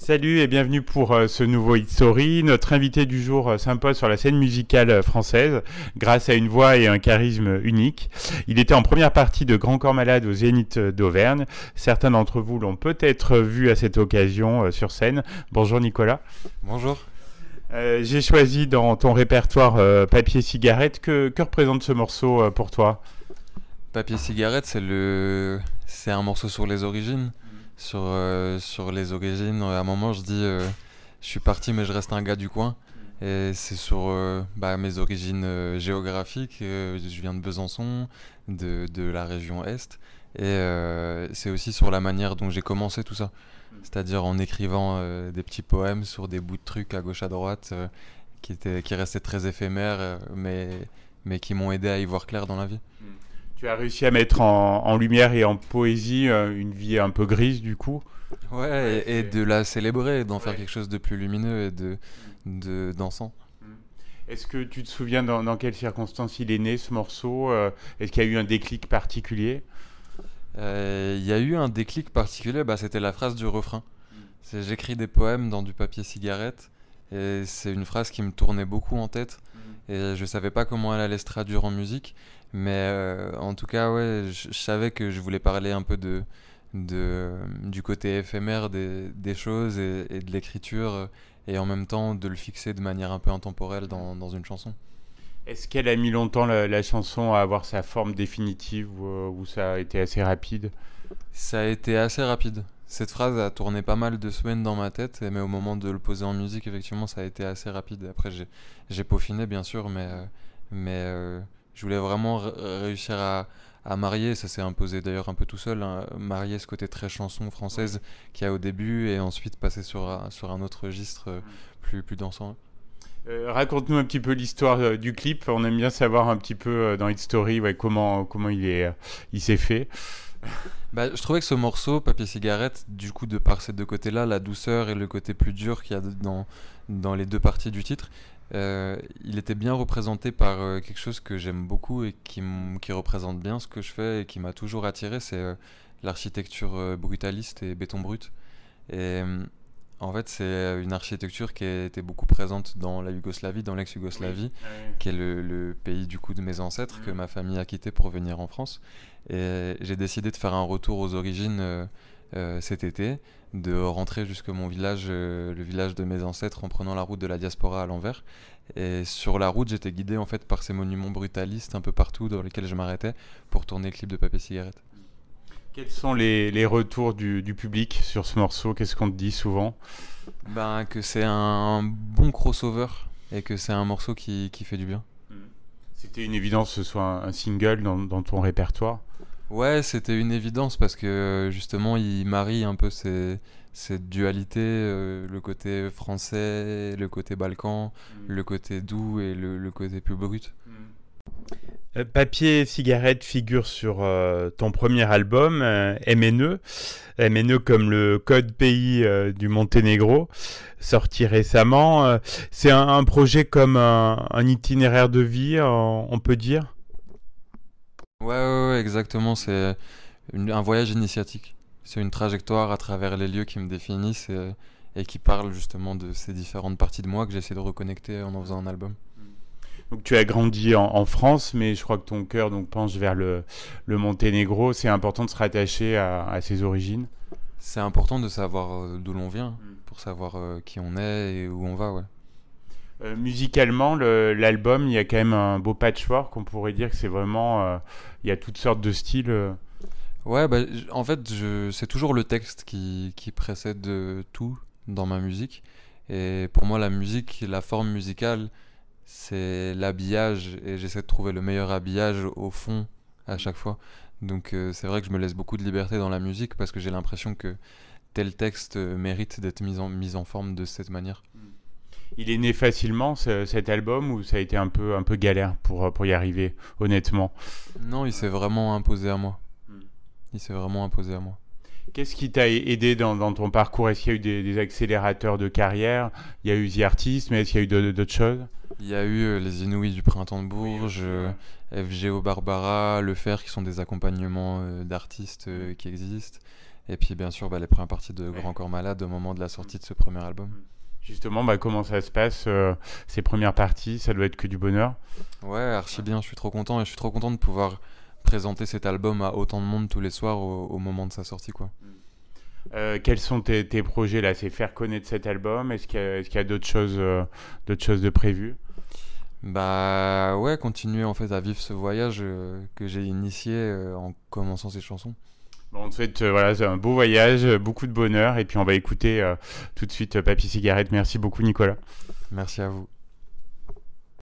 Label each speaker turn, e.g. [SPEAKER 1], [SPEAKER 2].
[SPEAKER 1] Salut et bienvenue pour ce nouveau Hit Story. Notre invité du jour s'impose sur la scène musicale française grâce à une voix et un charisme unique. Il était en première partie de Grand Corps Malade au Zénith d'Auvergne. Certains d'entre vous l'ont peut-être vu à cette occasion sur scène. Bonjour Nicolas.
[SPEAKER 2] Bonjour.
[SPEAKER 1] J'ai choisi dans ton répertoire Papier Cigarette. Que représente ce morceau pour toi ?
[SPEAKER 2] Papier Cigarette, c'est un morceau sur les origines. Sur les origines, à un moment je dis je suis parti mais je reste un gars du coin. Et c'est sur mes origines géographiques. Je viens de Besançon, de la région Est. Et c'est aussi sur la manière dont j'ai commencé tout ça. C'est-à-dire en écrivant des petits poèmes sur des bouts de trucs à gauche à droite qui restaient très éphémères mais qui m'ont aidé à y voir clair dans la vie.
[SPEAKER 1] Tu as réussi à mettre en lumière et en poésie une vie un peu grise du coup.
[SPEAKER 2] Ouais, et de la célébrer, d'en faire quelque chose de plus lumineux et dansant.
[SPEAKER 1] Est-ce que tu te souviens dans quelles circonstances il est né ce morceau ? Est-ce qu'il y a eu un déclic particulier ?
[SPEAKER 2] Il y a eu un déclic particulier, c'était la phrase du refrain. J'écris des poèmes dans du papier cigarette et c'est une phrase qui me tournait beaucoup en tête et je savais pas comment elle allait se traduire en musique. Mais en tout cas, ouais, je savais que je voulais parler un peu du côté éphémère des choses et de l'écriture, et en même temps de le fixer de manière un peu intemporelle dans une chanson.
[SPEAKER 1] Est-ce qu'elle a mis longtemps la chanson à avoir sa forme définitive ou ça a été assez rapide ?
[SPEAKER 2] Ça a été assez rapide. Cette phrase a tourné pas mal de semaines dans ma tête, mais au moment de le poser en musique, effectivement, ça a été assez rapide. Après, j'ai peaufiné, bien sûr, mais je voulais vraiment réussir à marier, ça s'est imposé d'ailleurs un peu tout seul, hein, marier ce côté très chanson française qu'il y a au début et ensuite passer sur un autre registre plus dansant.
[SPEAKER 1] Raconte-nous un petit peu l'histoire du clip. On aime bien savoir un petit peu dans Hit Story comment il s'est fait.
[SPEAKER 2] Je trouvais que ce morceau, Papier Cigarette, du coup de par ces deux côtés-là, la douceur et le côté plus dur qu'il y a dans les deux parties du titre, il était bien représenté par quelque chose que j'aime beaucoup et qui représente bien ce que je fais et qui m'a toujours attiré, c'est l'architecture brutaliste et béton brut. Et en fait, c'est une architecture qui a été beaucoup présente dans la Yougoslavie, dans l'ex-Yougoslavie, qui est le pays du coup de mes ancêtres, que ma famille a quitté pour venir en France. Et j'ai décidé de faire un retour aux origines cet été, de rentrer jusque mon village, le village de mes ancêtres, en prenant la route de la diaspora à l'envers. Et sur la route, j'étais guidé en fait par ces monuments brutalistes un peu partout dans lesquels je m'arrêtais pour tourner le clip de Papier Cigarette.
[SPEAKER 1] Quels sont les retours du public sur ce morceau ? Qu'est-ce qu'on te dit souvent ?
[SPEAKER 2] Que c'est un bon crossover et que c'est un morceau qui fait du bien.
[SPEAKER 1] C'était une évidence que ce soit un single dans ton répertoire ?
[SPEAKER 2] Ouais, c'était une évidence parce que justement il marie un peu cette dualité, le côté français, le côté balkan, le côté doux et le côté plus brut.
[SPEAKER 1] Papier Cigarette figure sur ton premier album, MNE. MNE comme le code pays du Monténégro, sorti récemment. C'est un projet comme un itinéraire de vie, on peut dire ?
[SPEAKER 2] Ouais, exactement. C'est un voyage initiatique. C'est une trajectoire à travers les lieux qui me définissent et qui parlent justement de ces différentes parties de moi que j'essaie de reconnecter en faisant un album.
[SPEAKER 1] Donc tu as grandi en France, mais je crois que ton cœur penche vers le Monténégro. C'est important de se rattacher à ses origines.
[SPEAKER 2] C'est important de savoir d'où l'on vient, pour savoir qui on est et où on va, ouais.
[SPEAKER 1] Musicalement, l'album, il y a quand même un beau patchwork. On pourrait dire que c'est vraiment... il y a toutes sortes de styles.
[SPEAKER 2] Ouais, en fait, c'est toujours le texte qui précède tout dans ma musique. Et pour moi, la musique, la forme musicale, c'est l'habillage. Et j'essaie de trouver le meilleur habillage au fond à chaque fois. Donc c'est vrai que je me laisse beaucoup de liberté dans la musique parce que j'ai l'impression que tel texte mérite d'être mis en forme de cette manière.
[SPEAKER 1] Il est né facilement cet album ou ça a été un peu galère pour y arriver, honnêtement ?
[SPEAKER 2] Non, il s'est vraiment imposé à moi. Qu'est-ce
[SPEAKER 1] qui t'a aidé dans ton parcours ? Est-ce qu'il y a eu des accélérateurs de carrière ? Il y a eu The Artist, mais est-ce qu'il y a eu d'autres choses ?
[SPEAKER 2] Il y a eu les Inouïs du Printemps de Bourges, FGO Barbara, Le Fer, qui sont des accompagnements d'artistes qui existent. Et puis bien sûr les premières parties de Grand Corps Malade au moment de la sortie de ce premier album.
[SPEAKER 1] Justement, comment ça se passe, ces premières parties? Ça doit être que du bonheur.
[SPEAKER 2] Ouais, archi bien, je suis trop content et je suis trop content de pouvoir présenter cet album à autant de monde tous les soirs au moment de sa sortie, quoi.
[SPEAKER 1] Quels sont tes projets là? C'est faire connaître cet album? Est-ce qu'il y a d'autres choses de prévues?
[SPEAKER 2] Bah ouais, continuer en fait à vivre ce voyage que j'ai initié en commençant ces chansons.
[SPEAKER 1] Bon, on te souhaite c'est un beau voyage, beaucoup de bonheur, et puis on va écouter tout de suite Papy Cigarette. Merci beaucoup Nicolas.
[SPEAKER 2] Merci à vous.